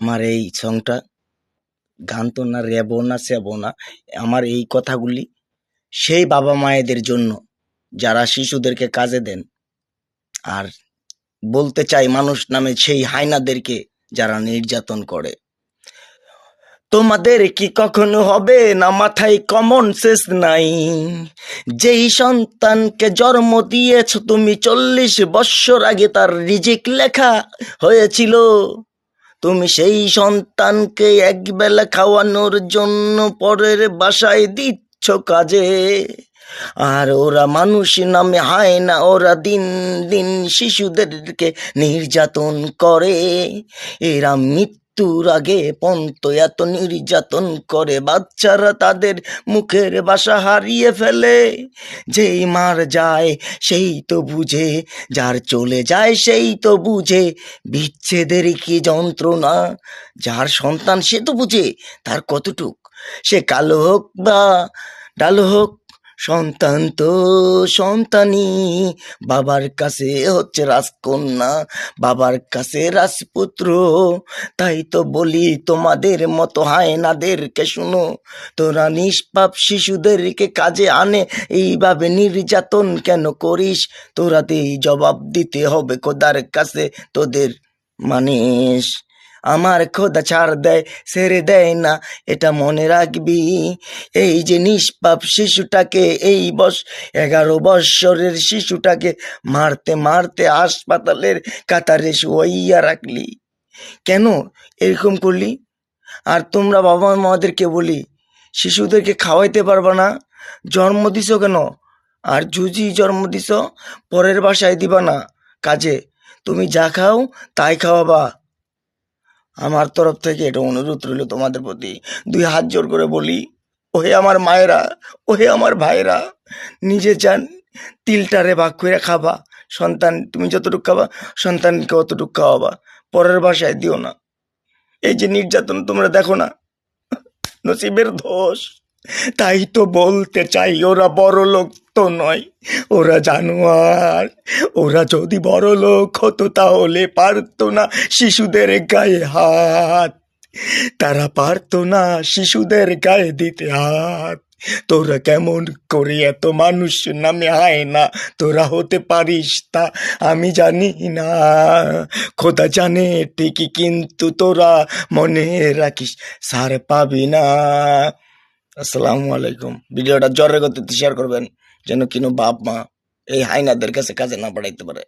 আমার এই সংটা গান তো না, রেবো না, সেবো না, আমার এই কথাগুলি সেই বাবা মায়েদের জন্য যারা শিশুদেরকে কাজে দেন, আর বলতে চাই মানুষ নামে সেই হায়নাদেরকে যারা নির্যাতন করে। তোমাদের কি কখনো হবে না মাথায় কমন সেন্স নাই? যেই সন্তানকে জন্ম দিয়েছ তুমি 40 বৎসর আগে তার রিজিক লেখা হয়েছিল। তুমি সেই সন্তানকে একবেলা খাওয়ানোর জন্য পরের বাসায় দিচ্ছ কাজে, আর ওরা মানুষ নামে হয় না, ওরা দিন দিন শিশুদেরকে নির্যাতন করে। এরা মৃত্যুর আগে পর্যন্ত এত নির্যাতন করে, বাচ্চারা তাদের মুখের ভাষা হারিয়ে ফেলে। যেই মার যায় সেই তো বুঝে, যার চলে যায় সেই তো বুঝে বিচ্ছেদের কি যন্ত্রণা। যার সন্তান সে তো বুঝে তার কতটুক, সে কালো হোক বা ডালো হোক, সন্তান তো সন্তানই। বাবার কাছে হচ্ছে রাজকন্যা, বাবার কাছে রাজপুত্র। তাই তো বলি তোমাদের মতো হায়নাদেরকে শুনো, তোরা নিষ্পাপ শিশুদেরকে কাজে আনে এইভাবে নির্যাতন কেন করিস? তোরাতেই জবাব দিতে হবে খোদার কাছে তোদের মানিস। আমার খোদা ছাড় দেয়, ছেড়ে দেয় না, এটা মনে রাখবি। এই যে নিষ্পাপ শিশুটাকে, এই 11 বৎসরের শিশুটাকে মারতে মারতে হাসপাতালের কাতারে শুয়াইয়া রাখলি, কেন এরকম করলি? আর তোমরা বাবা মাদেরকে বলি, শিশুদেরকে খাওয়াইতে পারবা না, জন্ম দিছ কেন? আর যদি জন্ম দিছ পরের বাসায় দিবা না কাজে, তুমি যা খাও তাই খাওয়াবা। আমার তরফ থেকে এটা অনুরোধ রইল তোমাদের প্রতি, 2 হাত জোর করে বলি, ওহে আমার মায়েরা, ওহে আমার ভাইরা, নিজে চান তিলটারে ভাগ করে খাবা। সন্তান তুমি যতটুকু খাবা, সন্তানকে অতটুকু খাওয়াবা, পরের বাসায় দিও না। এই যে নির্যাতন তোমরা দেখো না, নসিবের দোষ। তাই তো বলতে চাই, ওরা বড় লোক তো নয়, ওরা জানোয়ার। ওরা যদি বড় লোক হতো তাহলে পারতো না শিশুদের গায়ে হাত, তারা পারতো না শিশুদের গায়ে দিতে হাত। তোরা কেমন করে এত মানুষ নামে হয় না তোরা হতে পারিস তা আমি জানি না, খোদা জানে ঠিকই, কিন্তু তোরা মনে রাখিস সার পাবি না। আসসালামু আলাইকুম। ভিডিওটা জোরে গতিতে শেয়ার করবেন যেন কিনো বাপ মা এই হাইনাদের কাছে কাজে না পাঠাইতে পারে।